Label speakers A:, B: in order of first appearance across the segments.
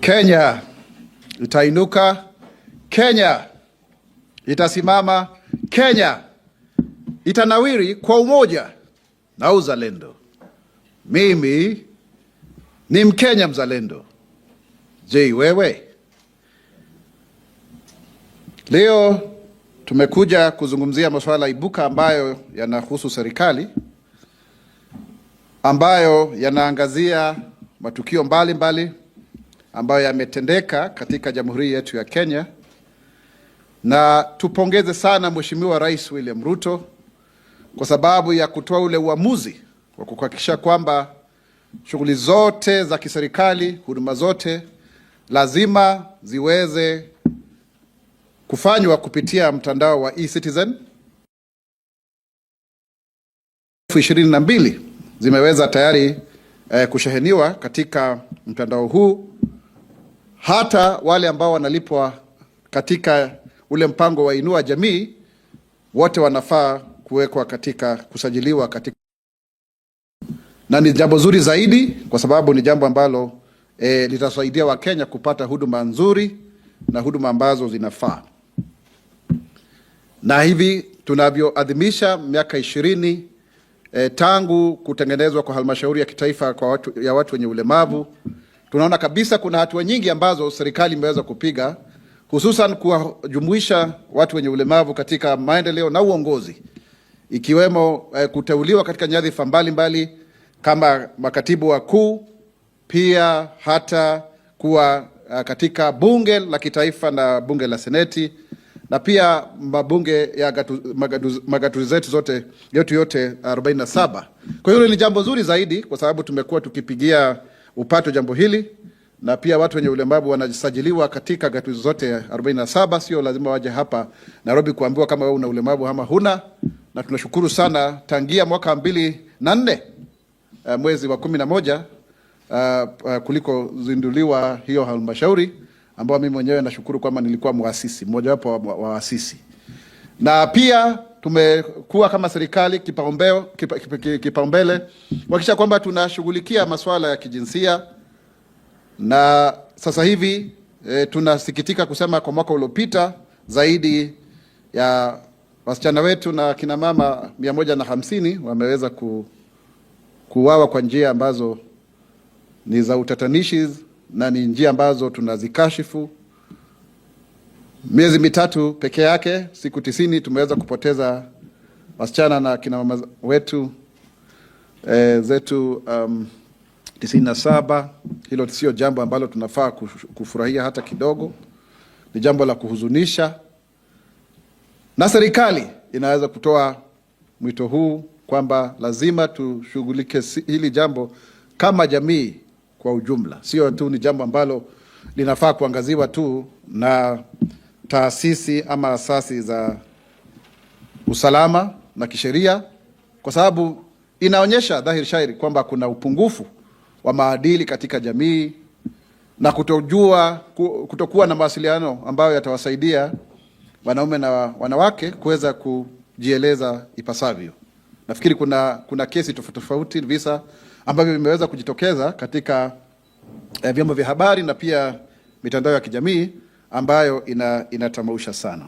A: Kenya itainuka, Kenya itasimama, Kenya itanawiri kwa umoja na uzalendo. Mimi ni Mkenya mzalendo. Je, wewe? Leo tumekuja kuzungumzia masuala ibuka ambayo yanahusu serikali, ambayo yanaangazia matukio mbalimbali ambayo yametendeka katika jamhuri yetu ya Kenya. Na tupongeze sana Mheshimiwa Rais William Ruto kwa sababu ya kutoa ule uamuzi wa kuhakikisha kwamba shughuli zote za kiserikali, huduma zote lazima ziweze kufanywa kupitia mtandao wa eCitizen. 22 zimeweza tayari kusheheniwa katika mtandao huu. Hata wale ambao wanalipwa katika ule mpango wa Inua Jamii wote wanafaa kuwekwa katika kusajiliwa katika, na ni jambo zuri zaidi kwa sababu ni jambo ambalo litasaidia Wakenya kupata huduma nzuri na huduma ambazo zinafaa. Na hivi tunavyoadhimisha miaka 20 tangu kutengenezwa kwa halmashauri ya kitaifa ya watu wenye ulemavu, tunaona kabisa kuna hatua nyingi ambazo serikali imeweza kupiga, hususan kuwajumuisha watu wenye ulemavu katika maendeleo na uongozi, ikiwemo kuteuliwa katika nyadhifa mbalimbali kama makatibu wakuu, pia hata kuwa katika bunge la kitaifa na bunge la seneti, na pia mabunge ya magatuzi zetu yote 47. Kwa hiyo ni jambo zuri zaidi kwa sababu tumekuwa tukipigia upato jambo hili, na pia watu wenye ulemavu wanajisajiliwa katika gatuzi zote 47. Sio lazima waje hapa Nairobi kuambiwa kama wewe una ulemavu ama huna. Na tunashukuru sana tangia mwaka 2004 mwezi wa 11 kuliko zinduliwa hiyo halmashauri, ambao mimi mwenyewe nashukuru kwamba nilikuwa muasisi, mmoja wapo wa waasisi. Na pia tumekuwa kama serikali kipaumbele kuhakikisha kwamba tunashughulikia masuala ya kijinsia. Na sasa hivi tunasikitika kusema kwa mwaka uliopita zaidi ya wasichana wetu na kina mama 150 wameweza kuuawa kwa njia ambazo ni za utatanishi na ni njia ambazo tunazikashifu. Miezi mitatu peke yake, siku 90, tumeweza kupoteza wasichana na kina mama wetu zetu 97. Hilo sio jambo ambalo tunafaa kufurahia hata kidogo. Ni jambo la kuhuzunisha, na serikali inaweza kutoa mwito huu kwamba lazima tushughulike hili jambo kama jamii kwa ujumla. Sio tu ni jambo ambalo linafaa kuangaziwa tu na taasisi ama asasi za usalama na kisheria, kwa sababu inaonyesha dhahiri shairi kwamba kuna upungufu wa maadili katika jamii na kutokuwa na mawasiliano ambayo yatawasaidia wanaume na wanawake kuweza kujieleza ipasavyo. Nafikiri kuna kesi tofauti, visa ambavyo vimeweza kujitokeza katika vyombo vya habari na pia mitandao ya kijamii ambayo inatamausha sana.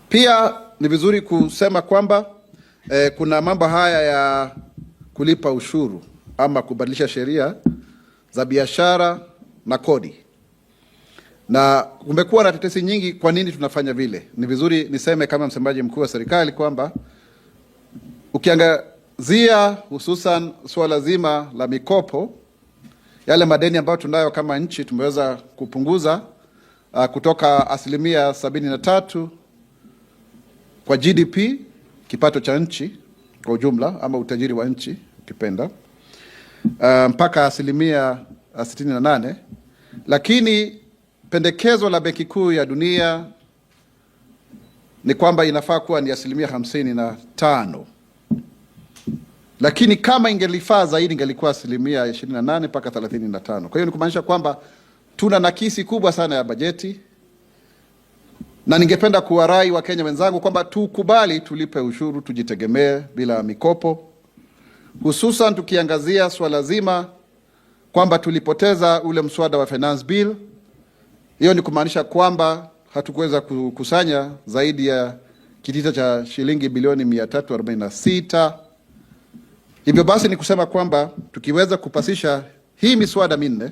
A: Pia ni vizuri kusema kwamba kuna mambo haya ya kulipa ushuru ama kubadilisha sheria za biashara na kodi. Na kumekuwa na tetesi nyingi kwa nini tunafanya vile. Ni vizuri niseme kama msemaji mkuu wa serikali kwamba ukiangazia hususan swala zima la mikopo, yale madeni ambayo tunayo kama nchi tumeweza kupunguza kutoka 73% kwa GDP, kipato cha nchi kwa ujumla ama utajiri wa nchi ukipenda, mpaka 68%. Lakini pendekezo la Benki Kuu ya Dunia ni kwamba inafaa kuwa ni 55%. Lakini kama ingelifaa zaidi ingelikuwa 28% mpaka 35%. Kwa hiyo ni kumaanisha kwamba tuna nakisi kubwa sana ya bajeti, na ningependa kuwarai Wakenya wenzangu kwamba tukubali tulipe ushuru, tujitegemee bila mikopo, hususan tukiangazia swala zima kwamba tulipoteza ule mswada wa finance bill. Hiyo ni kumaanisha kwamba hatukuweza kukusanya zaidi ya kitita cha shilingi bilioni 346. Hivyo basi ni kusema kwamba tukiweza kupasisha hii miswada minne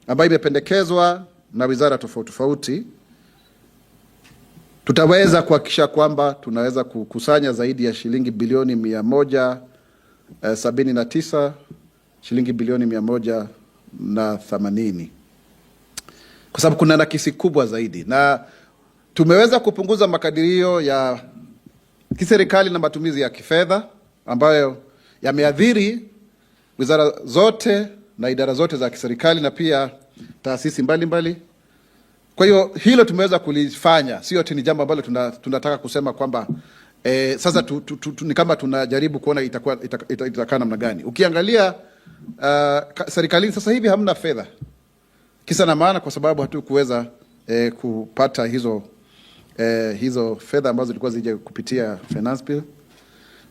A: ambayo imependekezwa na wizara tofauti tofauti, tutaweza kuhakikisha kwamba tunaweza kukusanya zaidi ya shilingi bilioni 179, shilingi bilioni 180, kwa sababu kuna nakisi kubwa zaidi, na tumeweza kupunguza makadirio ya kiserikali na matumizi ya kifedha ambayo yameathiri wizara zote na idara zote za kiserikali na pia taasisi mbalimbali. Kwa hiyo hilo tumeweza kulifanya, sio eti ni jambo ambalo tunataka kusema kwamba sasa ni kama tunajaribu kuona itakaa namna gani. Ukiangalia serikalini sasa hivi hamna fedha, kisa na maana kwa sababu hatukuweza kupata hizo fedha ambazo zilikuwa zije kupitia finance bill.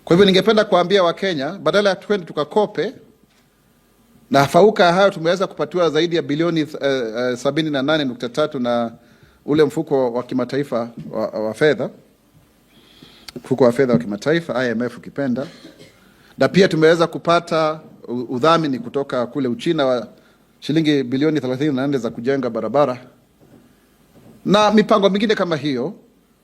A: Kwa hivyo ningependa kuambia Wakenya, badala ya twende tukakope, na fauka hayo tumeweza kupatiwa zaidi ya bilioni 78.3 na ule mfuko wa kimataifa wa fedha, mfuko wa fedha wa kimataifa IMF ukipenda, na pia tumeweza kupata udhamini kutoka kule Uchina wa shilingi bilioni 34 za kujenga barabara na mipango mingine kama hiyo.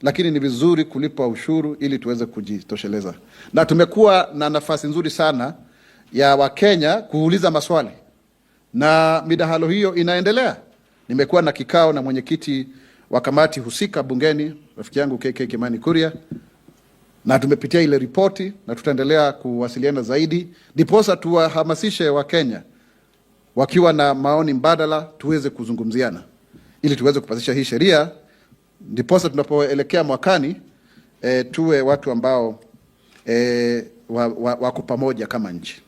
A: Lakini ni vizuri kulipa ushuru ili tuweze kujitosheleza, na tumekuwa na nafasi nzuri sana ya Wakenya kuuliza maswali, na midahalo hiyo inaendelea. Nimekuwa na kikao na mwenyekiti wa kamati husika bungeni, rafiki yangu KK Kimani Kuria, na tumepitia ile ripoti na tutaendelea kuwasiliana zaidi, ndiposa tuwahamasishe Wakenya wakiwa na maoni mbadala tuweze kuzungumziana ili tuweze kupasisha hii sheria, ndiposa tunapoelekea mwakani tuwe watu ambao wako pamoja kama nchi.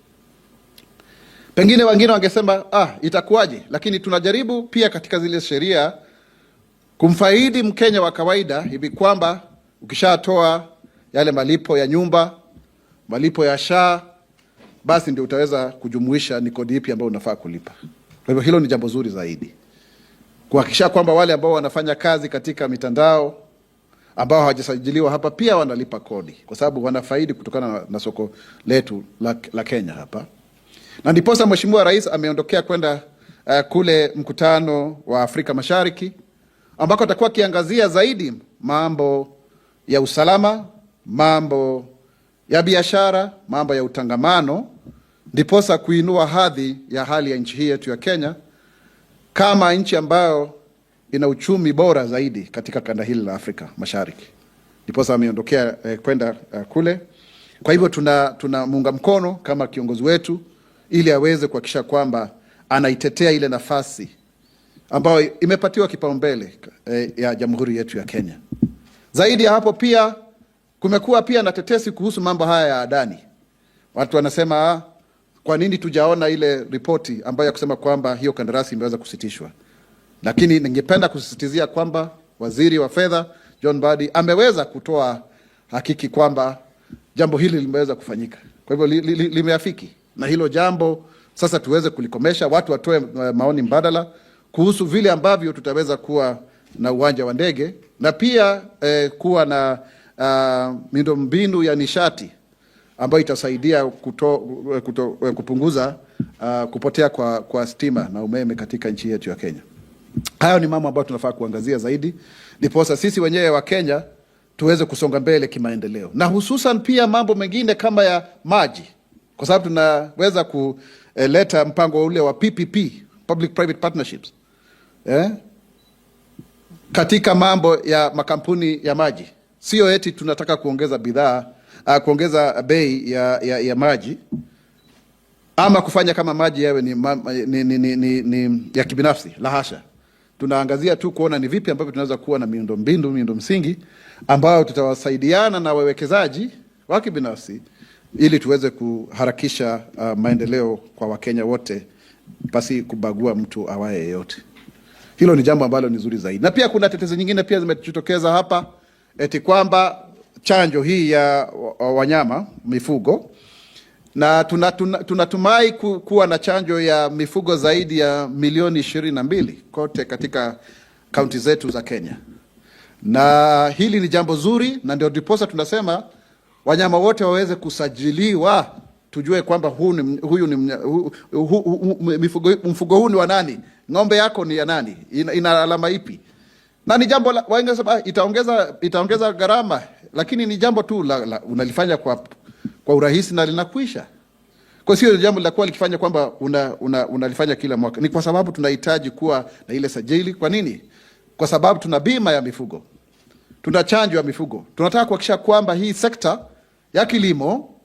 A: Pengine wengine wangesema itakuwaje, lakini tunajaribu pia katika zile sheria kumfaidi Mkenya wa kawaida hivi kwamba ukishatoa yale malipo ya nyumba, malipo ya SHA, basi ndio utaweza kujumuisha ni kodi ipi ambayo unafaa kulipa. Kwa hivyo hilo ni jambo zuri zaidi, kuhakikisha kwamba wale ambao wanafanya kazi katika mitandao ambao hawajasajiliwa hapa pia wanalipa kodi, kwa sababu wanafaidi kutokana na soko letu la Kenya hapa. Na ndiposa Mheshimiwa Rais ameondokea kwenda kule mkutano wa Afrika Mashariki ambako atakuwa kiangazia zaidi mambo ya usalama, mambo ya biashara, mambo ya utangamano, ndiposa kuinua hadhi ya hali ya nchi hii yetu ya Kenya kama nchi ambayo ina uchumi bora zaidi katika kanda hili la Afrika Mashariki. Ndiposa ameondokea kwenda kule. Kwa hivyo tunamuunga mkono kama kiongozi wetu ili aweze kuhakikisha kwamba anaitetea ile nafasi ambayo imepatiwa kipaumbele ya jamhuri yetu ya Kenya. Zaidi ya hapo pia kumekuwa pia na tetesi kuhusu mambo haya ya adani. Watu wanasema kwa nini tujaona ile ripoti ambayo ya kusema kwamba hiyo kandarasi imeweza kusitishwa. Lakini ningependa kusisitizia kwamba waziri wa fedha John Mbadi ameweza kutoa hakiki kwamba jambo hili limeweza kufanyika. Kwa hivyo limeafiki, na hilo jambo sasa tuweze kulikomesha, watu watoe maoni mbadala kuhusu vile ambavyo tutaweza kuwa na uwanja wa ndege na pia kuwa na miundombinu ya nishati ambayo itasaidia kupunguza kupotea kwa stima na umeme katika nchi yetu ya Kenya. Hayo ni mambo ambayo tunafaa kuangazia zaidi, ndiposa sisi wenyewe wa Kenya tuweze kusonga mbele kimaendeleo, na hususan pia mambo mengine kama ya maji, kwa sababu tunaweza kuleta mpango ule wa PPP, public private partnerships, katika mambo ya makampuni ya maji. Sio eti tunataka kuongeza bidhaa, kuongeza bei ya maji ama kufanya kama maji yawe ni ya kibinafsi. La hasha. Tunaangazia tu kuona ni vipi ambavyo tunaweza kuwa na miundo msingi ambayo tutawasaidiana na wawekezaji wa kibinafsi ili tuweze kuharakisha maendeleo kwa Wakenya wote pasi kubagua mtu awaye yeyote. Hilo ni jambo ambalo ni zuri zaidi. Na pia kuna tetezi nyingine pia zimejitokeza hapa eti kwamba chanjo hii ya wanyama mifugo na tunatumai kuwa na chanjo ya mifugo zaidi ya milioni 22 kote katika kaunti zetu za Kenya. Na hili ni jambo zuri, na ndio ndiposa tunasema wanyama wote waweze kusajiliwa, tujue kwamba mfugo huu ni wa nani, ng'ombe yako ni ya nani, ina alama ipi. Na ni jambo wangesema itaongeza gharama, lakini ni jambo tu unalifanya kwa urahisi na linakwisha. Kwa sio jambo la kuwa likifanya kwamba unalifanya kila mwaka. Ni kwa sababu tunahitaji kuwa na ile sajili. Kwa nini? Kwa sababu tuna bima ya mifugo, tuna chanjo ya mifugo. Tunataka kuhakikisha kwamba hii sekta ya kilimo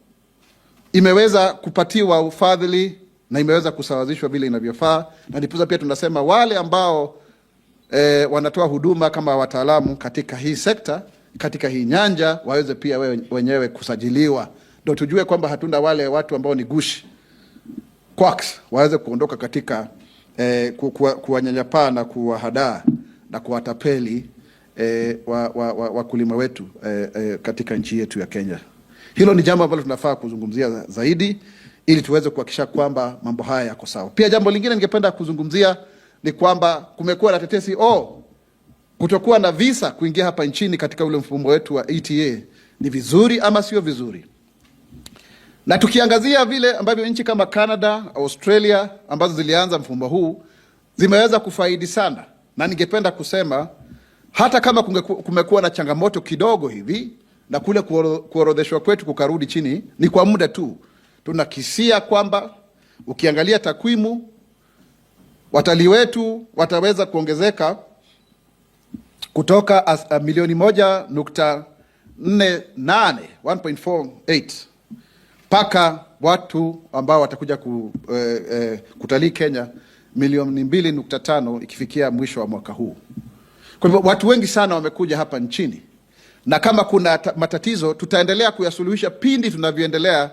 A: imeweza kupatiwa ufadhili na imeweza kusawazishwa vile inavyofaa. Na ndipo pia tunasema wale ambao wanatoa huduma kama wataalamu katika hii sekta, katika hii nyanja, waweze pia wenyewe kusajiliwa. Ndio tujue kwamba hatuna wale watu ambao ni gushi, quacks, waweze kuondoka katika kuwanyanyapaa na kuwahadaa na kuwatapeli wakulima wetu katika nchi yetu ya Kenya. Hilo ni jambo ambalo tunafaa kuzungumzia zaidi ili tuweze kuhakikisha kwamba mambo haya yako sawa. Pia jambo lingine ningependa kuzungumzia ni kwamba kumekuwa na tetesi kutokuwa na visa kuingia hapa nchini katika ule mfumo wetu wa ETA. Ni vizuri ama sio vizuri? Na tukiangazia vile ambavyo nchi kama Canada, Australia ambazo zilianza mfumo huu zimeweza kufaidi sana, na ningependa kusema hata kama kumekuwa na changamoto kidogo hivi na kule kuorodheshwa kwetu kukarudi chini, ni kwa muda tu. Tunakisia kwamba ukiangalia takwimu, watalii wetu wataweza kuongezeka kutoka milioni 1.48 mpaka watu ambao watakuja kutalii Kenya milioni 2.5 ikifikia mwisho wa mwaka huu. Kwa hivyo watu wengi sana wamekuja hapa nchini, na kama kuna matatizo tutaendelea kuyasuluhisha pindi tunavyoendelea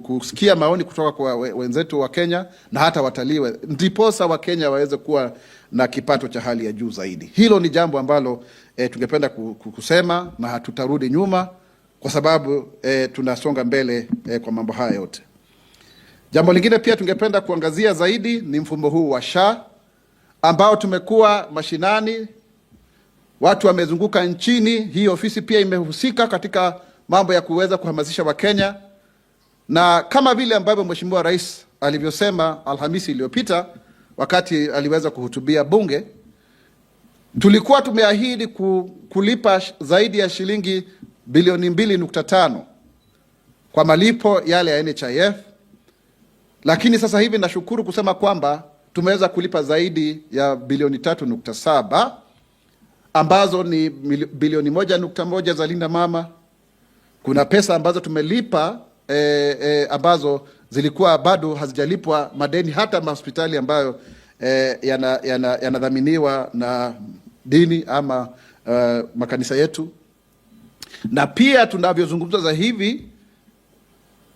A: kusikia maoni kutoka kwa wenzetu wa Kenya na hata watalii, ndiposa wa Kenya waweze kuwa na kipato cha hali ya juu zaidi. Hilo ni jambo ambalo tungependa kusema, na hatutarudi nyuma kwa sababu tunasonga mbele kwa mambo haya yote. Jambo lingine pia tungependa kuangazia zaidi ni mfumo huu wa SHA ambao tumekuwa mashinani, watu wamezunguka nchini. Hii ofisi pia imehusika katika mambo ya kuweza kuhamasisha Wakenya, na kama vile ambavyo Mheshimiwa Rais alivyosema Alhamisi iliyopita wakati aliweza kuhutubia bunge, tulikuwa tumeahidi kulipa zaidi ya shilingi bilioni 2.5 kwa malipo yale ya NHIF, lakini sasa hivi nashukuru kusema kwamba tumeweza kulipa zaidi ya bilioni 3.7 ambazo ni bilioni 1.1 za Linda Mama. Kuna pesa ambazo tumelipa ambazo zilikuwa bado hazijalipwa, madeni hata mahospitali ambayo yanadhaminiwa na dini ama makanisa yetu. Na pia tunavyozungumza za hivi,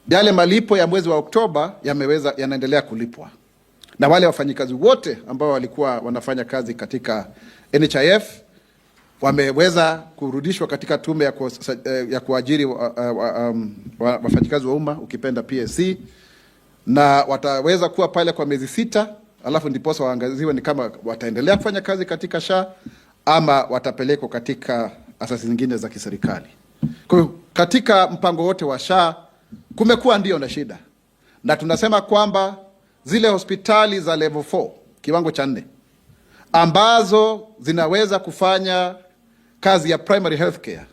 A: yale malipo ya mwezi wa Oktoba yanaendelea kulipwa, na wale wafanyikazi wote ambao walikuwa wanafanya kazi katika NHIF wameweza kurudishwa katika tume ya kuajiri wafanyikazi wa umma, ukipenda PSC, na wataweza kuwa pale kwa miezi 6, alafu ndiposa waangaziwe ni kama wataendelea kufanya kazi katika SHA ama watapelekwa katika asasi zingine za kiserikali. Kwa hiyo katika mpango wote wa SHA kumekuwa ndio na shida, na tunasema kwamba zile hospitali za level 4 kiwango cha 4 ambazo zinaweza kufanya kazi ya primary health care,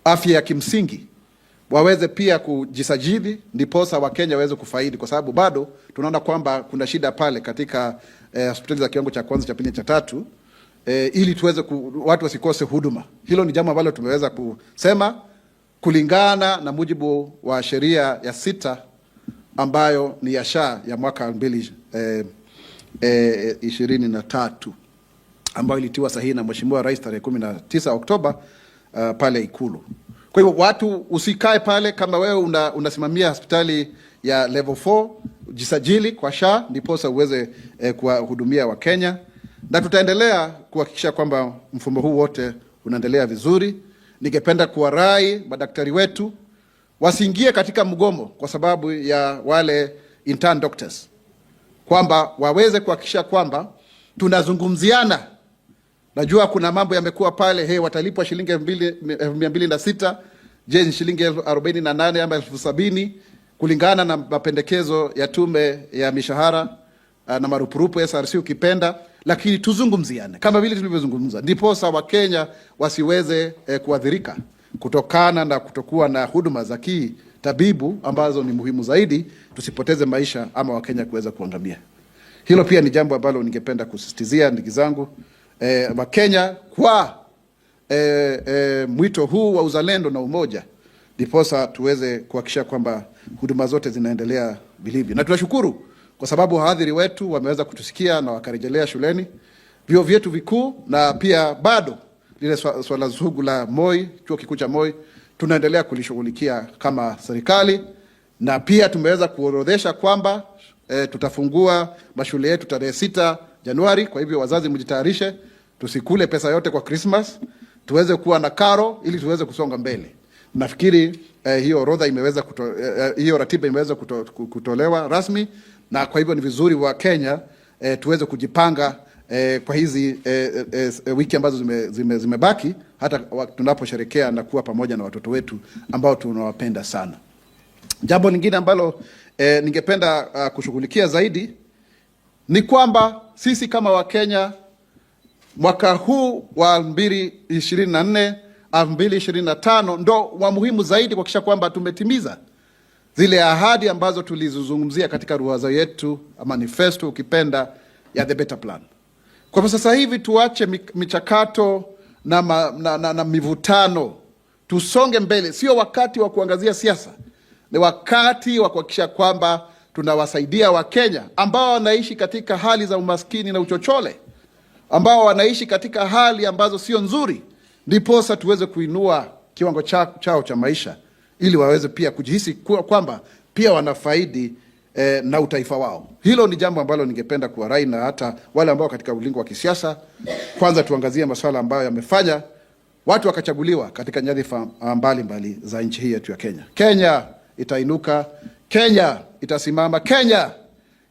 A: afya ya kimsingi, waweze pia kujisajili, ndiposa Wakenya waweze kufaidi, kwa sababu bado tunaona kwamba kuna shida pale katika hospitali za kiwango cha kwanza, cha pili, cha tatu, ili tuweze watu wasikose huduma. Hilo ni jambo ambalo tumeweza kusema kulingana na mujibu wa sheria ya 6 ambayo ni ya SHA ya mwaka 2023 ambayo ilitiwa sahihi na Mheshimiwa Rais tarehe 19 Oktoba pale Ikulu. Kwa hivyo watu usikae pale, kama wewe unasimamia hospitali ya level 4, jisajili kwa SHA ndiposa uweze kuwahudumia Wakenya, na tutaendelea kuhakikisha kwamba mfumo huu wote unaendelea vizuri. Ningependa kuwarai madaktari wetu wasiingie katika mgomo kwa sababu ya wale intern doctors, kwamba waweze kuhakikisha kwamba tunazungumziana. Najua kuna mambo yamekuwa pale, watalipwa shilingi 2,206, je, ni shilingi 48 ama 70,000 kulingana na mapendekezo ya tume ya mishahara na marupurupu SRC ukipenda, lakini tuzungumziane kama vile tulivyozungumza, ndipo sawa Kenya wasiweze kuadhirika kutokana na kutokuwa na huduma za kitabibu ambazo ni muhimu zaidi, tusipoteze maisha ama Wakenya kuweza kuangamia. Hilo pia ni jambo ambalo ningependa kusisitizia ndugu zangu Wakenya kwa mwito huu wa uzalendo na umoja, ndiposa tuweze kuhakikisha kwamba huduma zote zinaendelea vilivyo. Na tunashukuru kwa sababu wahadhiri wetu wameweza kutusikia na wakarejelea shuleni, vyuo vyetu vikuu, na pia bado lile swala sugu la Moi, chuo kikuu cha Moi, tunaendelea kulishughulikia kama serikali, na pia tumeweza kuorodhesha kwamba tutafungua mashule yetu tarehe 6 Januari. Kwa hivyo wazazi mjitayarishe, tusikule pesa yote kwa Christmas, tuweze kuwa na karo ili tuweze kusonga mbele. Nafikiri hiyo orodha imeweza hiyo ratiba imeweza kutolewa rasmi, na kwa hivyo ni vizuri wa Kenya tuweze kujipanga kwa hizi wiki ambazo zimebaki, hata tunaposherekea na kuwa pamoja na watoto wetu ambao tunawapenda sana. Jambo lingine ambalo ningependa kushughulikia zaidi ni kwamba sisi kama Wakenya mwaka huu wa 2024 2025 ndo wa muhimu zaidi kuhakikisha kwamba tumetimiza zile ahadi ambazo tulizozungumzia katika ruwaza yetu, manifesto ukipenda, ya The Better Plan. Kwa sasa hivi tuache michakato na mivutano, tusonge mbele. Sio wakati wa kuangazia siasa, ni wakati wa kuhakikisha kwamba tunawasaidia Wakenya ambao wanaishi katika hali za umaskini na uchochole, ambao wanaishi katika hali ambazo sio nzuri, ndiposa tuweze kuinua kiwango chao cha maisha, ili waweze pia kujihisi kwamba pia wanafaidi na utaifa wao. Hilo ni jambo ambalo ningependa kuwarai na hata wale ambao katika ulingo wa kisiasa. Kwanza tuangazie masuala ambayo yamefanya watu wakachaguliwa katika nyadhifa mbalimbali za nchi hii yetu ya Kenya. Kenya itainuka, Kenya itasimama, Kenya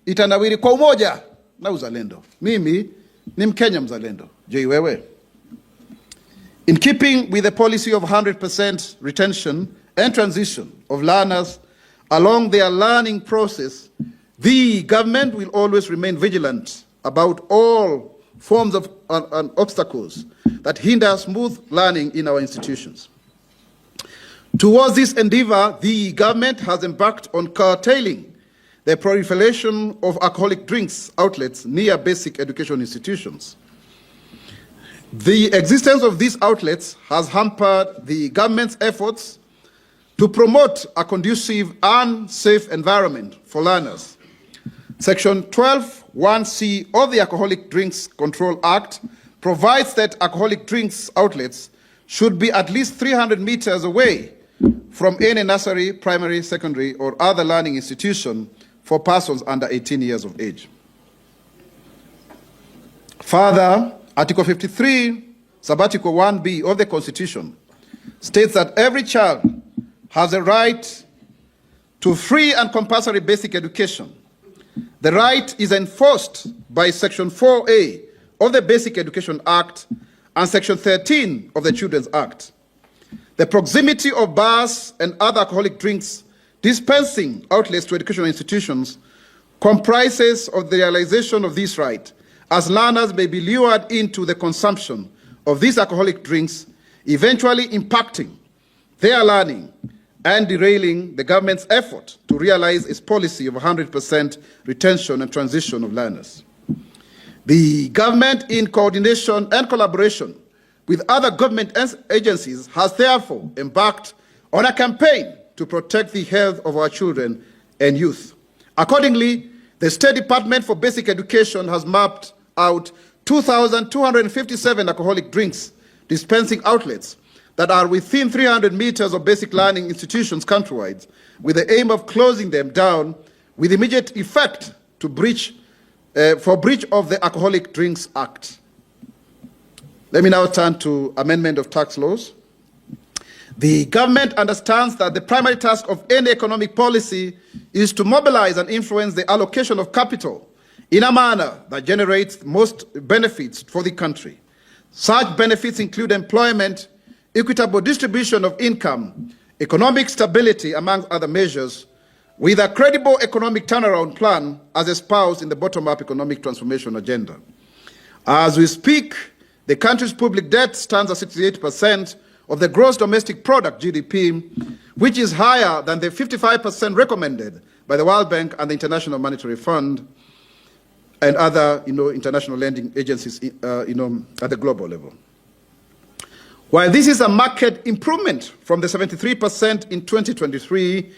A: itanawiri kwa umoja na uzalendo. Mimi ni Mkenya mzalendo. Je, wewe? In keeping with the policy of 100% retention and transition of learners along their learning process, the government will always remain vigilant about all forms of obstacles that hinder smooth learning in our institutions. Towards this endeavor, the government has embarked on curtailing the proliferation of alcoholic drinks outlets near basic education institutions. The existence of these outlets has hampered the government's efforts to promote a conducive and safe environment for learners. Section 12(1)(c) of the Alcoholic Drinks Control Act provides that alcoholic drinks outlets should be at least 300 meters away from any nursery, primary, secondary, or other learning institution for persons under 18 years of age. Further, Article 53, Subarticle 1B of the Constitution states that every child has a right to free and compulsory basic education. The right is enforced by Section 4A of the Basic Education Act and Section 13 of the Children's Act. The proximity of bars and other alcoholic drinks dispensing outlets to educational institutions comprises of the realization of this right, as learners may be lured into the consumption of these alcoholic drinks, eventually impacting their learning and derailing the government's effort to realize its policy of 100% retention and transition of learners. The government, in coordination and collaboration with other government agencies, has therefore embarked on a campaign to protect the health of our children and youth. Accordingly, the State Department for Basic Education has mapped out 2,257 alcoholic drinks dispensing outlets that are within 300 meters of basic learning institutions countrywide, with the aim of closing them down with immediate effect to for breach of the Alcoholic Drinks Act. Let me now turn to amendment of tax laws. The government understands that the primary task of any economic policy is to mobilize and influence the allocation of capital in a manner that generates most benefits for the country. Such benefits include employment, equitable distribution of income, economic stability, among other measures, with a credible economic turnaround plan as espoused in the bottom-up economic transformation agenda. As we speak, the country's public debt stands at 68% of the gross domestic product, GDP, which is higher than the 55% recommended by the World Bank and the International Monetary Fund and other international lending agencies at the global level. While this is a marked improvement from the 73% in 2023,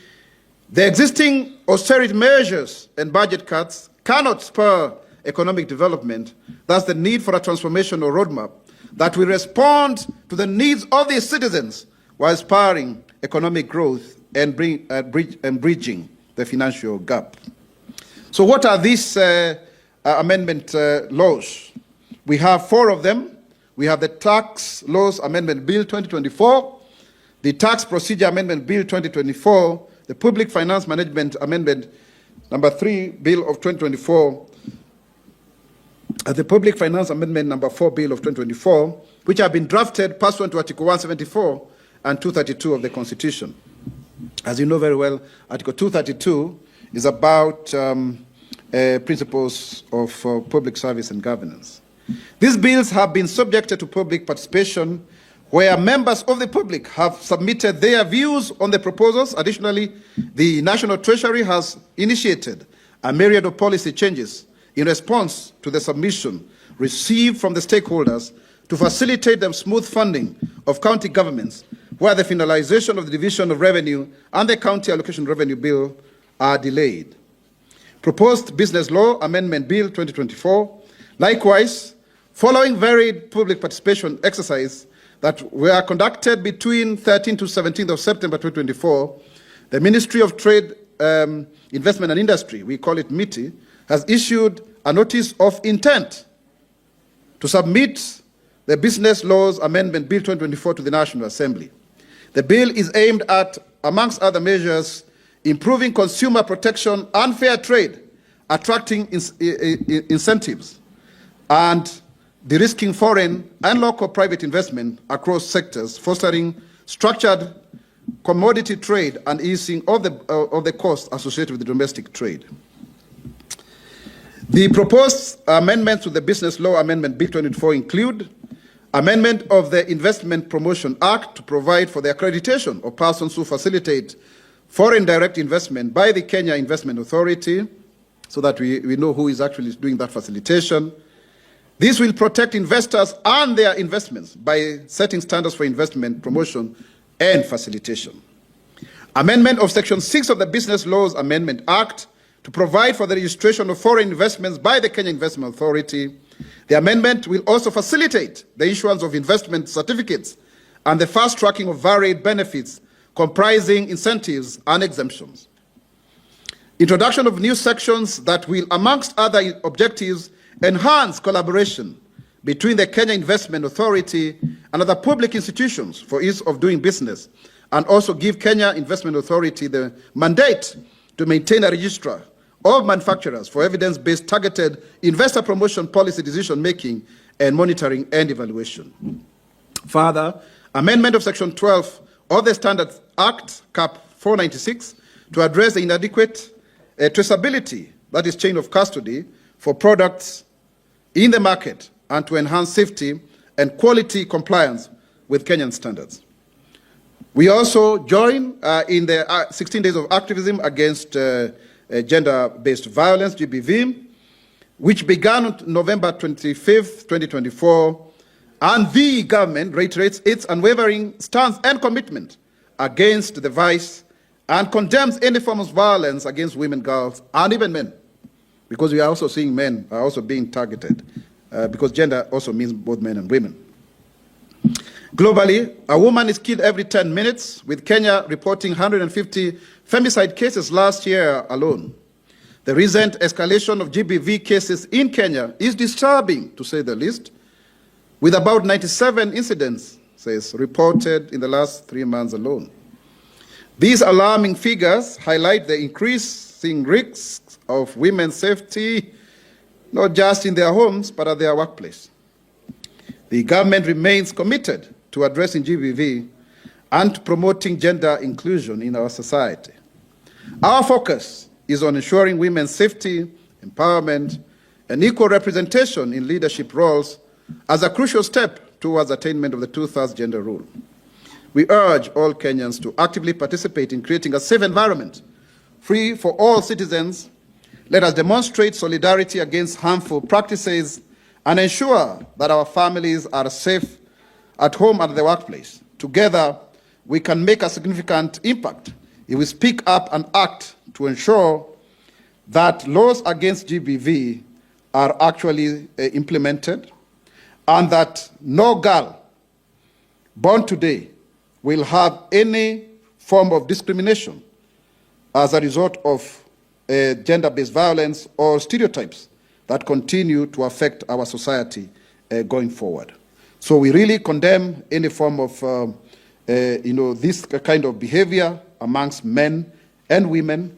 A: the existing austerity measures and budget cuts cannot spur economic development. Thus, the need for a transformational roadmap that will respond to the needs of the citizens while spurring economic growth and bridging the financial gap. So what are these amendment laws? We have 4 of them. We have the Tax Laws Amendment Bill 2024, the Tax Procedure Amendment Bill 2024, the Public Finance Management Amendment number 3 Bill of 2024, the Public Finance Amendment number 4 Bill of 2024, which have been drafted pursuant to Article 174 and 232 of the Constitution. As you know very well, Article 232 is about principles of public service and governance. These bills have been subjected to public participation, where members of the public have submitted their views on the proposals. Additionally, the National Treasury has initiated a myriad of policy changes in response to the submission received from the stakeholders to facilitate the smooth funding of county governments, where the finalization of the Division of Revenue and the County Allocation Revenue Bill are delayed. Proposed Business Law Amendment Bill 2024, likewise, following varied public participation exercise that were conducted between 13th to 17th of September 2024, the Ministry of Trade, Investment and Industry, we call it MITI, has issued a notice of intent to submit the Business Laws Amendment Bill 2024 to the National Assembly. The bill is aimed at, amongst other measures, improving consumer protection and fair trade, attracting incentives, and de-risking foreign and local private investment across sectors, fostering structured commodity trade and easing of the costs associated with the domestic trade. The proposed amendments to the Business Law Amendment Bill 2024 include amendment of the Investment Promotion Act to provide for the accreditation of persons who facilitate foreign direct investment by the Kenya Investment Authority, so that we know who is actually doing that facilitation. This will protect investors and their investments by setting standards for investment promotion and facilitation. Amendment of Section 6 of the Business Laws Amendment Act to provide for the registration of foreign investments by the Kenya Investment Authority. The amendment will also facilitate the issuance of investment certificates and the fast tracking of varied benefits comprising incentives and exemptions. Introduction of new sections that will, amongst other objectives, enhance collaboration between the Kenya Investment Authority and other public institutions for ease of doing business, and also give Kenya Investment Authority the mandate to maintain a registrar of manufacturers for evidence-based targeted investor promotion policy decision-making and monitoring and evaluation. Further, amendment of Section 12 of the Standards Act, Cap 496, to address the inadequate traceability, that is chain of custody, for products in the market and to enhance safety and quality compliance with Kenyan standards. We also join in the 16 days of activism against gender-based violence, GBV, which began on November 25th, 2024, and the government reiterates its unwavering stance and commitment against the vice and condemns any form of violence against women, girls, and even men, because we are also seeing men are also being targeted, because gender also means both men and women. Globally, a woman is killed every 10 minutes, with Kenya reporting 150 femicide cases last year alone. The recent escalation of GBV cases in Kenya is disturbing, to say the least, with about 97 incidents says, reported in the last 3 months alone. These alarming figures highlight the increasing risks of women's safety, not just in their homes, but at their workplace. The government remains committed to addressing GBV and promoting gender inclusion in our society. Our focus is on ensuring women's safety, empowerment, and equal representation in leadership roles as a crucial step towards attainment of the 2/3 gender rule. We urge all Kenyans to actively participate in creating a safe environment, free for all citizens. Let us demonstrate solidarity against harmful practices and ensure that our families are safe at home and at the workplace. Together, we can make a significant impact if we speak up and act to ensure that laws against GBV are actually implemented, and that no girl born today will have any form of discrimination as a result of gender-based violence or stereotypes that continue to affect our society going forward. So we really condemn any form of this kind of behavior amongst men and women,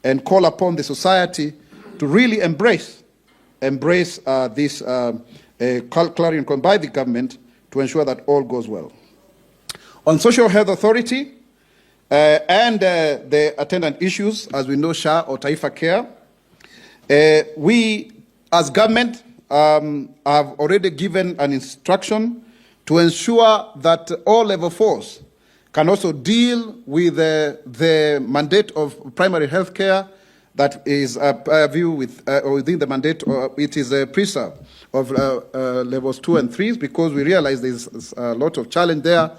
A: and call upon the society to really embrace this clarion call by the government to ensure that all goes well. On Social Health Authority and the attendant issues, as we know, SHA or Taifa Care, we as government have already given an instruction to ensure that all level 4s can also deal with the mandate of primary health care that is within the mandate, or it is a preserve of levels 2 and 3s, because we realize there's a lot of challenge there.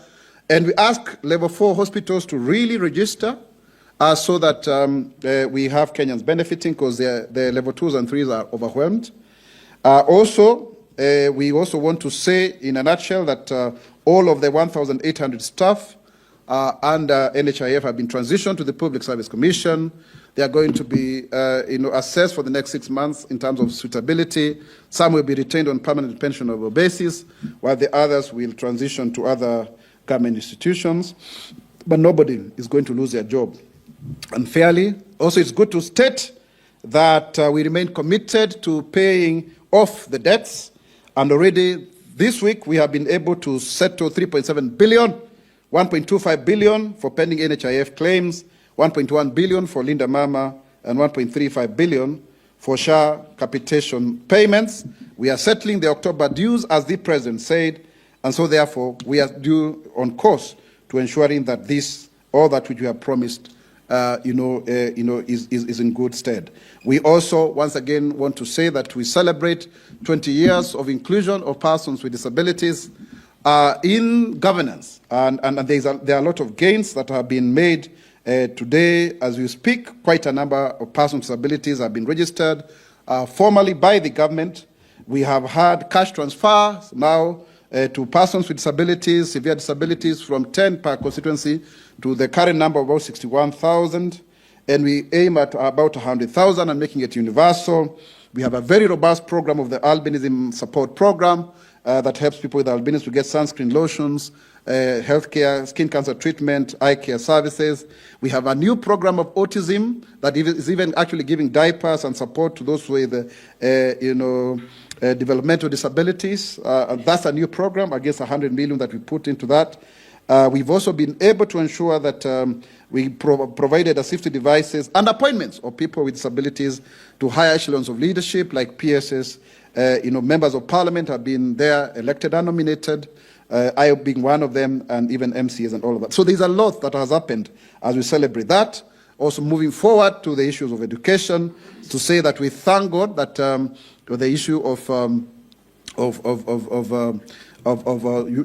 A: And we ask level 4 hospitals to really register so that we have Kenyans benefiting, because the level 2s and 3s are overwhelmed. We also want to say in a nutshell that all of the 1,800 staff under NHIF have been transitioned to the Public Service Commission. They are going to be assessed for the next 6 months in terms of suitability. Some will be retained on permanent pensionable basis, while the others will transition to other government institutions. But nobody is going to lose their job unfairly. Also, it's good to state that we remain committed to paying off the debts. And already this week, we have been able to settle 3.7 billion, 1.25 billion for pending NHIF claims, 1.1 billion for Linda Mama, and 1.35 billion for SHA capitation payments. We are settling the October dues, as the President said, and so therefore we are due on course to ensuring that all that which we have promised is in good stead. We also, once again, want to say that we celebrate 20 years of inclusion of persons with disabilities in governance, and there are a lot of gains that have been made today. As we speak, quite a number of persons with disabilities have been registered formally by the government. We have had cash transfers now to persons with disabilities, severe disabilities, from 10 per constituency to the current number of about 61,000, and we aim at about 100,000 and making it universal. We have a very robust program of the albinism support program that helps people with albinism to get sunscreen lotions, healthcare, skin cancer treatment, eye care services. We have a new program of autism that is even actually giving diapers and support to those with developmental disabilities. That's a new program against 100 million that we put into that. We've also been able to ensure that we provided assistive devices and appointments of people with disabilities to higher echelons of leadership, like PSS. Members of parliament have been there, elected and nominated, I being one of them, and even MCs and all of that. So there's a lot that has happened as we celebrate that. Also moving forward to the issues of education, to say that we thank God that the issue of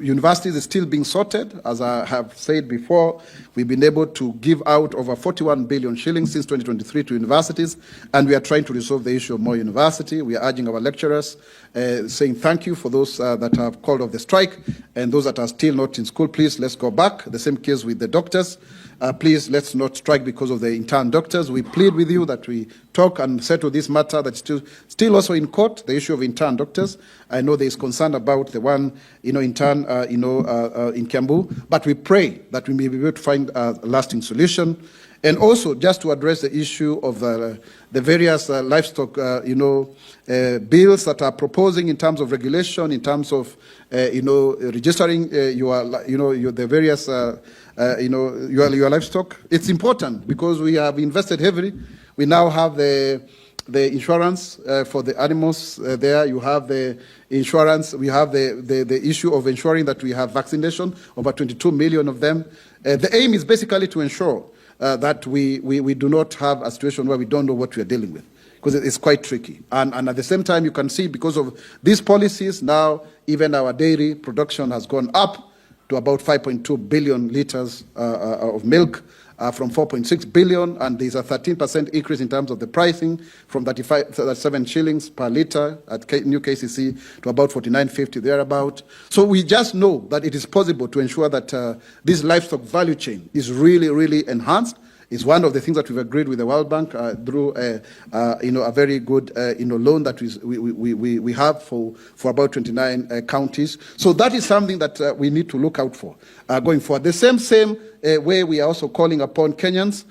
A: universities is still being sorted. As I have said before, we've been able to give out over 41 billion shillings since 2023 to universities, and we are trying to resolve the issue of more university. We are urging our lecturers, saying thank you for those that have called off the strike, and those that are still not in school, please, let's go back. The same case with the doctors. please let's not strike because of the intern doctors. We plead with you that we talk and settle this matter that's still also in court, the issue of intern doctors. I know there is concern about the one, intern, in Kiambu, but we pray that we may be able to find a lasting solution. And also, just to address the issue of the various livestock, bills that are proposing in terms of regulation, in terms of, registering the various, your livestock. It's important because we have invested heavily. We now have the insurance for the animals there. You have the insurance. We have the issue of ensuring that we have vaccination, over 22 million of them. The aim is basically to ensure that we do not have a situation where we don't know what we are dealing with, because it's quite tricky. And at the same time, you can see because of these policies, now even our dairy production has gone up to about 5.2 billion liters of milk from 4.6 billion, and there's a 13% increase in terms of the pricing from 37 shillings per liter at new KCC to about 49.50 thereabout. So we just know that it is possible to ensure that this livestock value chain is really, really enhanced. Is one of the things that we've agreed with the World Bank through a very good loan that we have for about 29 counties. So that is something that we need to look out for going forward. The same way we are also calling upon Kenyans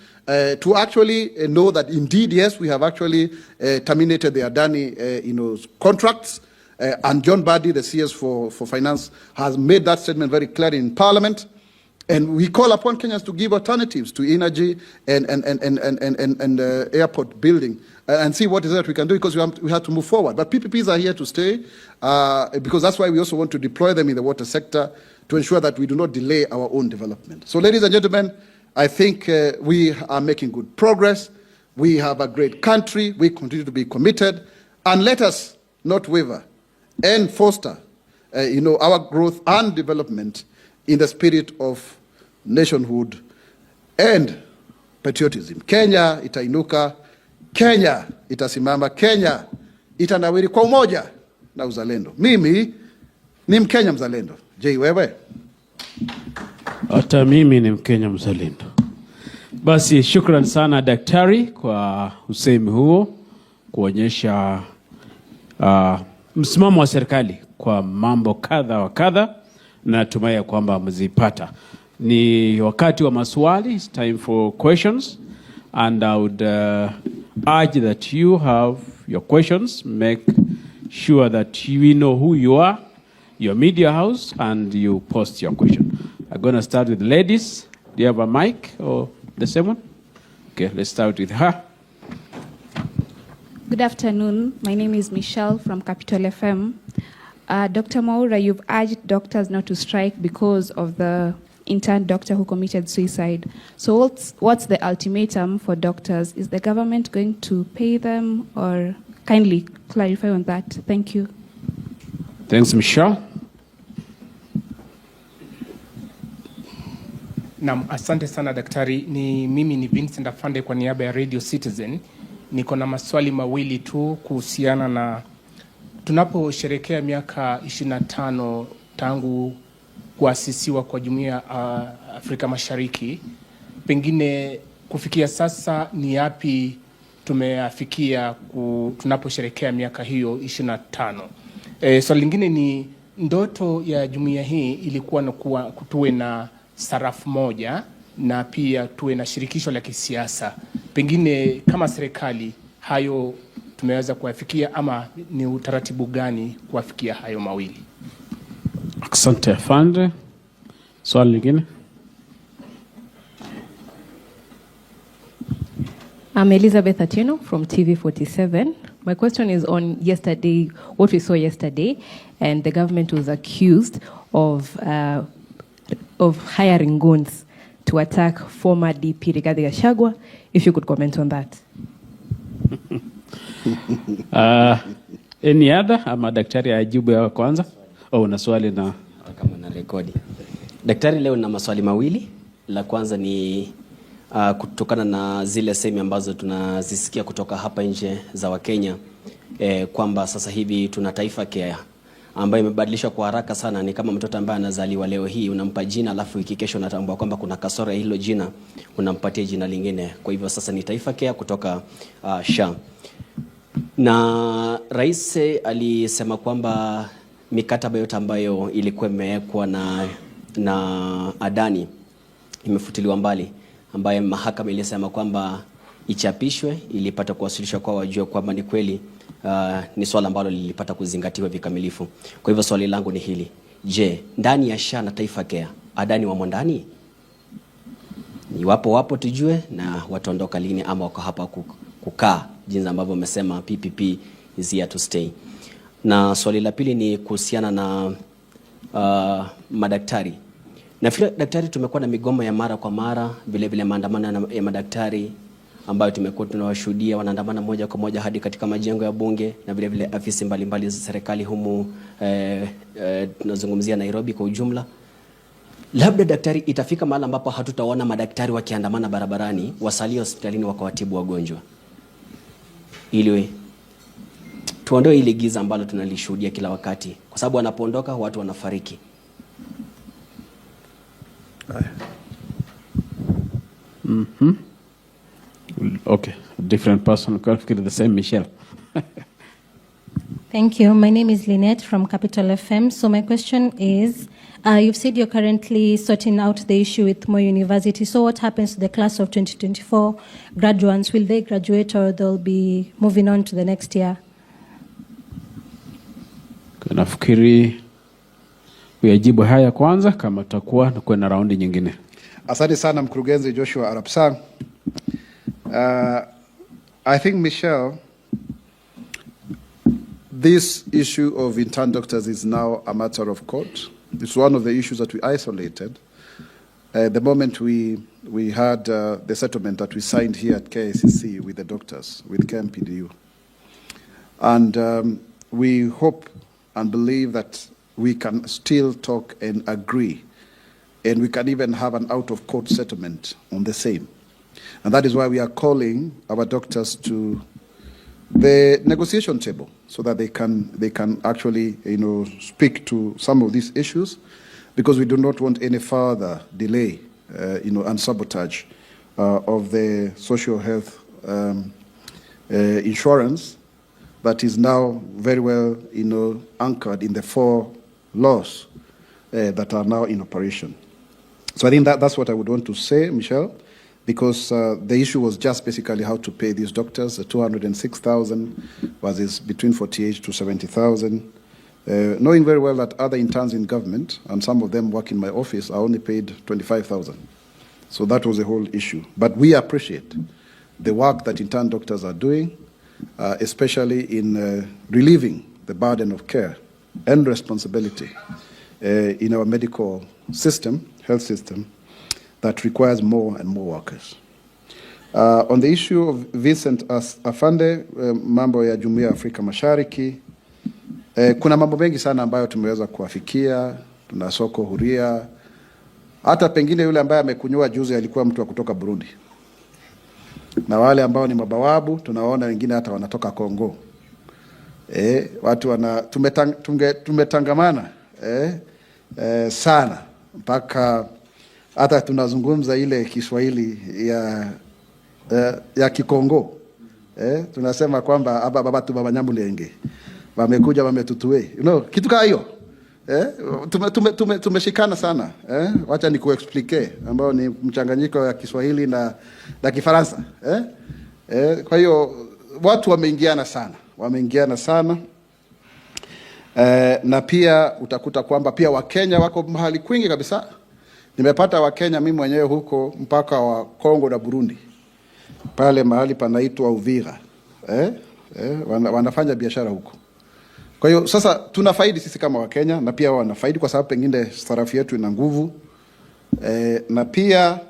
A: to actually know that indeed, yes, we have actually terminated the Adani contracts. And John Badi, the CS for Finance, has made that statement very clear in Parliament. And we call upon Kenyans to give alternatives to energy and airport building and see what is that we can do, because we have to move forward. But PPPs are here to stay because that's why we also want to deploy them in the water sector to ensure that we do not delay our own development. So, ladies and gentlemen, I think we are making good progress. We have a great country. We continue to be committed. And let us not waver and foster our growth and development in the spirit of nationhood and patriotism. Kenya itainuka, Kenya itasimama, Kenya itanawiri kwa umoja na uzalendo. Mimi ni Mkenya mzalendo. Je, wewe?
B: Hata mimi ni Mkenya mzalendo. Basi shukran sana daktari kwa usemi huo, kuonyesha msimamo wa serikali kwa mambo kadha wa kadha. Natumai kwamba mzipata. Ni wakati wa maswali. It's time for questions, and I would urge that you have your questions. Make sure that we know who you are, your media house, and you post your question. I'm going to start with the ladies. Do you have a mic or the same one? Okay, let's start with her.
C: Good afternoon. My name is Michelle from Capital FM. Dr. Mwaura, you've urged doctors not to strike because of the intern doctor who committed suicide. So what's the ultimatum for doctors? Is the government going to pay them, or kindly clarify on that? Thank you.
B: Thanks, Michelle.
D: Naam, asante sana daktari. Mimi ni Vincent Afande kwa niaba ya Radio Citizen. Niko na maswali mawili tu kuhusiana na tunaposherehekea miaka 25 tangu kuasisiwa kwa Jumuiya Afrika Mashariki. Pengine kufikia sasa ni yapi tumeafikia tunaposherehekea miaka hiyo 25? Swali lingine ni ndoto ya jumuiya hii ilikuwa na tuwe na sarafu moja na pia tuwe na shirikisho la kisiasa. Pengine kama serikali hayo tumeweza kuafikia, ama ni utaratibu gani kuafikia hayo mawili?
B: Asante Afande. Swali lingine.
E: I'm Elizabeth Atieno from TV47. My question is on yesterday, what we saw yesterday, and the government was accused of hiring goons to attack former DP Rigathi Gachagua. If you could comment on that.
B: Any other? Ama daktari ajibu ya kwanza? Una swali na
F: kama na rekodi. Daktari, leo na maswali mawili. La kwanza ni kutokana na zile semi ambazo tunazisikia kutoka hapa nje za Wakenya kwamba sasa hivi tuna Taifa Care ambayo imebadilishwa kwa haraka sana. Ni kama mtoto ambaye anazaliwa leo hii, unampa jina alafu wiki kesho unatambua kwamba kuna kasoro ya hilo jina, unampatia jina lingine. Kwa hivyo sasa ni Taifa Care kutoka SHA. Na rais alisema kwamba mikataba yote ambayo ilikuwa imewekwa na Adani imefutiliwa mbali, ambaye mahakama ilisema kwamba ichapishwe, ilipata kuwasilishwa kwa wajua kwamba ni kweli ni swala ambalo lilipata kuzingatiwa vikamilifu. Kwa hivyo swali langu ni hili: je, ndani ya SHA na Taifa Care Adani wamo ndani? Iwapo wapo tujue, na wataondoka lini ama wako hapa kukaa jinsi ambavyo wamesema PPP is here to stay. Na swali la pili ni kuhusiana na madaktari. Na vile daktari, tumekuwa na migomo ya mara kwa mara, vile vile maandamano ya madaktari ambayo tumekuwa tunawashuhudia wanaandamana moja kwa moja hadi katika majengo ya bunge na vile vile afisi mbalimbali za serikali humu tunazungumzia Nairobi kwa ujumla. Labda daktari, itafika mahali ambapo hatutaona madaktari wakiandamana barabarani, wasalie hospitalini wakawatibu wagonjwa, ili tuondoe ile giza ambalo tunalishuhudia kila wakati, kwa sababu wanapoondoka watu wanafariki.
B: Okay, different person. The same, Michelle.
G: Thank you. My name is Lynette from Capital FM. So my question is, you've said you're currently sorting out the issue with Moi University. So what happens to the class of 2024 graduates? Will they graduate or they'll be moving on to the next year?
B: Nafikiri uyajibu haya kwanza kama tutakuwa na kwenda raundi nyingine.
A: Asante sana mkurugenzi Joshua Arap Sang. I think, Michelle, this issue of intern doctors is now a matter of court. It's one of the issues that we isolated. The moment we had the settlement that we signed here at KICC with the doctors, with KMPDU. And we hope and believe that we can still talk and agree, and we can even have an out-of-court settlement on the same. And that is why we are calling our doctors to the negotiation table, so that they can actually, speak to some of these issues, because we do not want any further delay, and sabotage of the social health insurance that is now very well, anchored in the 4 laws that are now in operation. So I think that's what I would want to say, Michelle, because the issue was just basically how to pay these doctors, 206,000 versus between 48 to 70,000, knowing very well that other interns in government, and some of them work in my office, are only paid 25,000. So that was the whole issue. But we appreciate the work that intern doctors are doing, especially in relieving the burden of care and responsibility in our medical system, health system, that requires more and more workers. On the issue of Vincent Afande, mambo ya Jumuiya ya Afrika Mashariki, kuna mambo mengi sana ambayo tumeweza kuafikia. Tuna soko huria, hata pengine yule ambaye amekunywa juzi alikuwa mtu wa kutoka Burundi, na wale ambao ni mabawabu tunaona wengine hata wanatoka Kongo. Watu tumetangamana sana mpaka hata tunazungumza ile Kiswahili ya Kikongo. Tunasema kwamba aba babatu babanyamulenge wamekuja wametutue, kitu kama hiyo. Tumeshikana sana. Wacha ni kuexplique ambao ni mchanganyiko ya Kiswahili na Kifaransa. Kwa hiyo watu wameingiana sana. Na pia utakuta kwamba pia Wakenya wako mahali kwingi kabisa. Nimepata Wakenya mimi mwenyewe huko mpaka wa Kongo na Burundi, pale mahali panaitwa Uvira. Wanafanya biashara huko. Kwa hiyo sasa tunafaidi sisi kama Wakenya, na pia wanafaidi kwa sababu pengine sarafu yetu ina nguvu. Na pia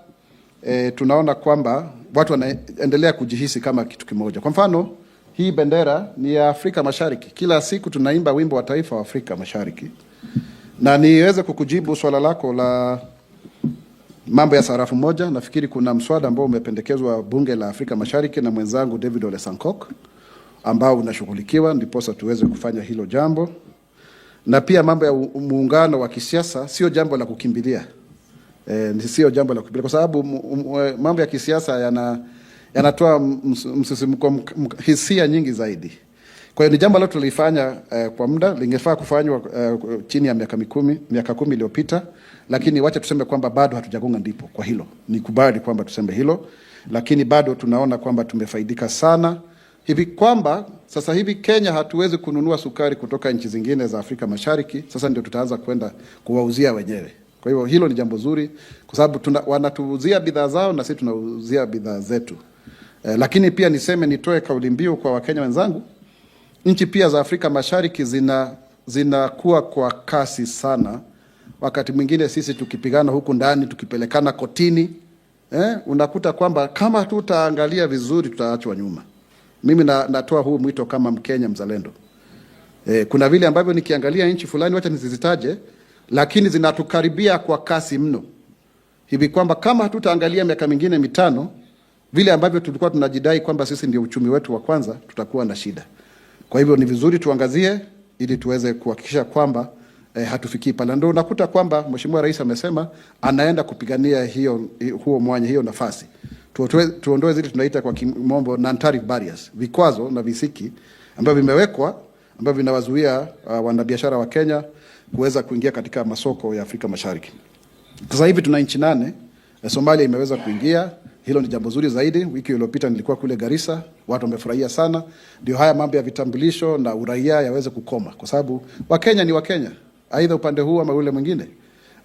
A: tunaona kwamba watu wanaendelea kujihisi kama kitu kimoja. Kwa mfano, hii bendera ni ya Afrika Mashariki. Kila siku tunaimba wimbo wa taifa wa Afrika Mashariki. Na niweze kukujibu swala lako la mambo ya sarafu moja. Nafikiri kuna mswada ambao umependekezwa bunge la Afrika Mashariki na mwenzangu David Ole Sankok, ambao unashughulikiwa ndiposa tuweze kufanya hilo jambo. na pia mambo ya muungano wa kisiasa sio jambo la kukimbilia. Sio jambo la kukimbilia kwa sababu mambo ya kisiasa yanatoa msisimko, hisia nyingi zaidi. Kwa hiyo ni jambo ambalo tulifanya kwa muda, lingefaa kufanywa chini ya miaka 10 iliyopita, lakini wacha tuseme kwamba bado hatujagonga ndipo kwa hilo. Nikubali kwamba tuseme hilo, lakini bado tunaona kwamba tumefaidika sana hivi kwamba sasa hivi Kenya hatuwezi kununua sukari kutoka nchi zingine za Afrika Mashariki. Sasa ndio tutaanza kwenda kuwauzia wenyewe. Kwa hivyo hilo ni jambo zuri kwa sababu wanatuuzia bidhaa zao na sisi tunauzia bidhaa zetu. Lakini pia nitoe kauli mbiu kwa Wakenya wenzangu. Nchi pia za Afrika Mashariki zinakuwa kwa kasi sana. Wakati mwingine sisi tukipigana huku ndani, tukipelekana kotini, unakuta kwamba kama hatutaangalia vizuri tutaachwa nyuma. Mimi natoa huu mwito kama Mkenya mzalendo. Kuna vile ambavyo nikiangalia nchi fulani, wacha nisizitaje, lakini zinatukaribia kwa kasi mno. Hivi kwamba kama hatutaangalia miaka mingine 5, vile ambavyo tulikuwa tunajidai kwamba sisi ndio uchumi wetu wa kwanza, tutakuwa na shida. Kwa hivyo ni vizuri tuangazie ili tuweze kuhakikisha kwamba hatufikii pale. Ndio unakuta kwamba Mheshimiwa Rais amesema anaenda kupigania huo mwanya, hiyo nafasi. Tuondoe zile tunaita kwa kimombo non-tariff barriers, vikwazo na visiki ambavyo vimewekwa ambavyo vinawazuia wanabiashara wa Kenya kuweza kuingia katika masoko ya Afrika Mashariki. Sasa hivi tuna nchi 8, Somalia imeweza kuingia. Hilo ni jambo zuri zaidi. Wiki iliyopita nilikuwa kule Garissa, watu wamefurahia sana. Ndio haya mambo ya vitambulisho na uraia yaweze kukoma, kwa sababu Wakenya ni Wakenya, aidha upande huu ama ule mwingine.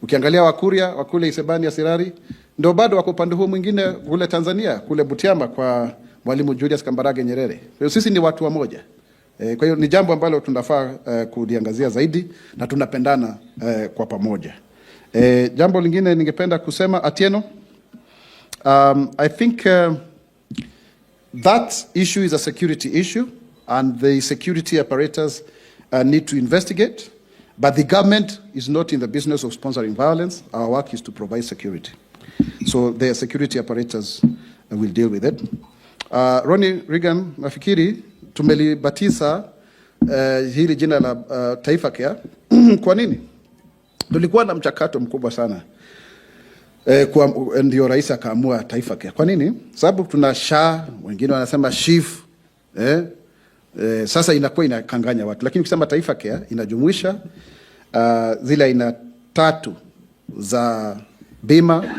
A: Ukiangalia Wakuria, wakule Isebani ya Sirari, ndio bado wako upande huu mwingine kule Tanzania, kule Butiama kwa Mwalimu Julius Kambarage Nyerere. Kwa hiyo sisi ni watu wamoja. Kwa hiyo ni jambo ambalo tunafaa kuliangazia zaidi na tunapendana kwa pamoja. Jambo lingine ningependa kusema, Atieno, I think that issue is a security issue and the security apparatus need to investigate, but the government is not in the business of sponsoring violence. Our work is to provide security. So the security apparatus will deal with it. Ronnie Reagan, nafikiri tumelibatiza hili jina la Taifa Care. Kwa nini? Tulikuwa na mchakato mkubwa sana. Ndio rais akaamua Taifa Care. Kwa nini? Sababu tuna SHA, wengine wanasema SHIF. Sasa inakuwa inakanganya watu. Lakini ukisema Taifa Care inajumuisha zile aina 3 za bima,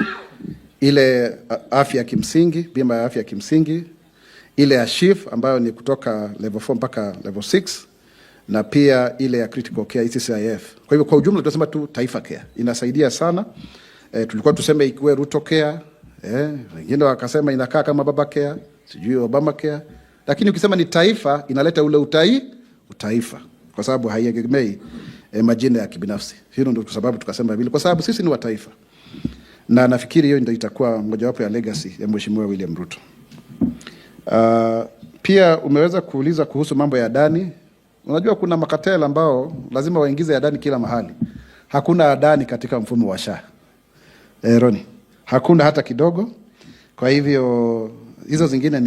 A: ile afya kimsingi, bima ya afya kimsingi, ile ya SHIF ambayo ni kutoka level 4 mpaka level 6, na pia ile ya critical care ECCIF. Kwa hivyo kwa ujumla tunasema tu Taifa Care inasaidia sana. Tulikuwa tuseme ikiwe Ruto Care, wengine wakasema inakaa kama Baba Care, sijui Obama Care, lakini ukisema ni taifa inaleta ule utaifa kwa sababu haiegemei majina ya kibinafsi. Hilo ndio kwa sababu tukasema vile, kwa sababu sisi ni wa taifa. Na nafikiri hiyo ndio itakuwa mojawapo ya legacy ya Mheshimiwa William Ruto. Pia umeweza kuuliza kuhusu mambo ya Adani. Unajua kuna makatela ambao lazima waingize Adani kila mahali. Hakuna Adani katika mfumo wa SHA. Roni, hakuna hata kidogo. Kwa hivyo hizo zingine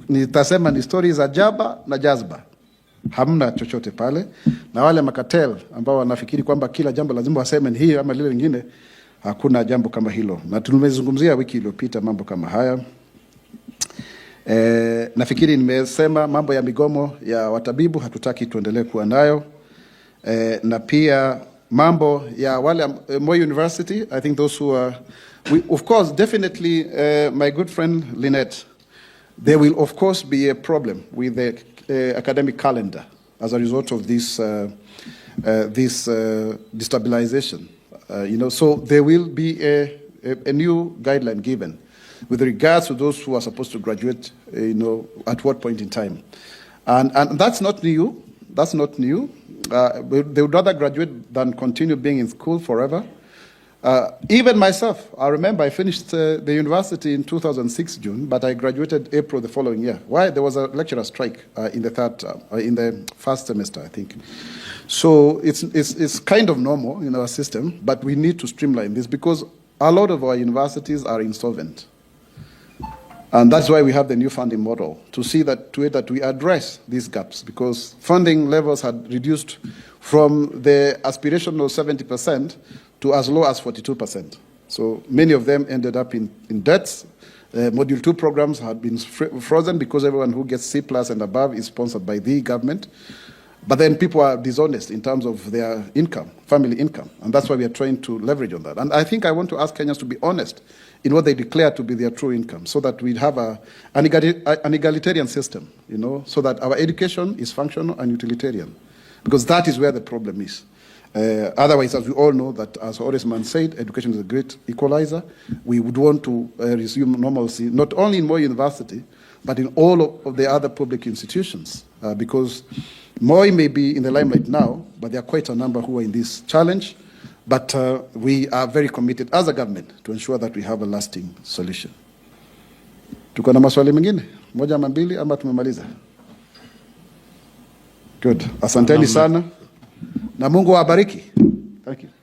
A: nitasema ni stories za jaba na jazba. Hamna chochote pale. Na wale makatel ambao wanafikiri kwamba kila jambo lazima waseme ni hii ama lile lingine, hakuna jambo kama hilo. Na tumezungumzia wiki iliyopita mambo kama haya. Nafikiri nimesema mambo ya migomo ya watabibu hatutaki tuendelee kuwa nayo. Na pia mambo ya wale Moi University, I think those who are, of course, definitely my good friend Lynette, there will of course be a problem with the academic calendar as a result of this destabilization. So there will be a new guideline given with regards to those who are supposed to graduate, at what point in time. And that's not new. That's not new. They would rather graduate than continue being in school forever. Even myself, I remember I finished the university in 2006 June, but I graduated April the following year. Why? There was a lecturer strike in the first semester, I think. So it's kind of normal in our system, but we need to streamline this because a lot of our universities are insolvent. And that's why we have the new funding model, to see that we address these gaps, because funding levels had reduced from the aspirational 70% to as low as 42%. So many of them ended up in debts. Module 2 programs had been frozen because everyone who gets C+ and above is sponsored by the government. But then people are dishonest in terms of their income, family income, and that's why we are trying to leverage on that. And I think I want to ask Kenyans to be honest in what they declare to be their true income, so that we have an egalitarian system, so that our education is functional and utilitarian, because that is where the problem is. Otherwise, as we all know, that as Oresman said, education is a great equalizer. We would want to resume normalcy, not only in Moi University, but in all of the other public institutions, because Moi may be in the limelight now, but there are quite a number who are in this challenge. But we are very committed as a government to ensure that we have a lasting solution. Tuko na maswali mengine? Moja ama mbili ama tumemaliza? Good. Asanteni sana. Na Mungu awabariki. Thank you.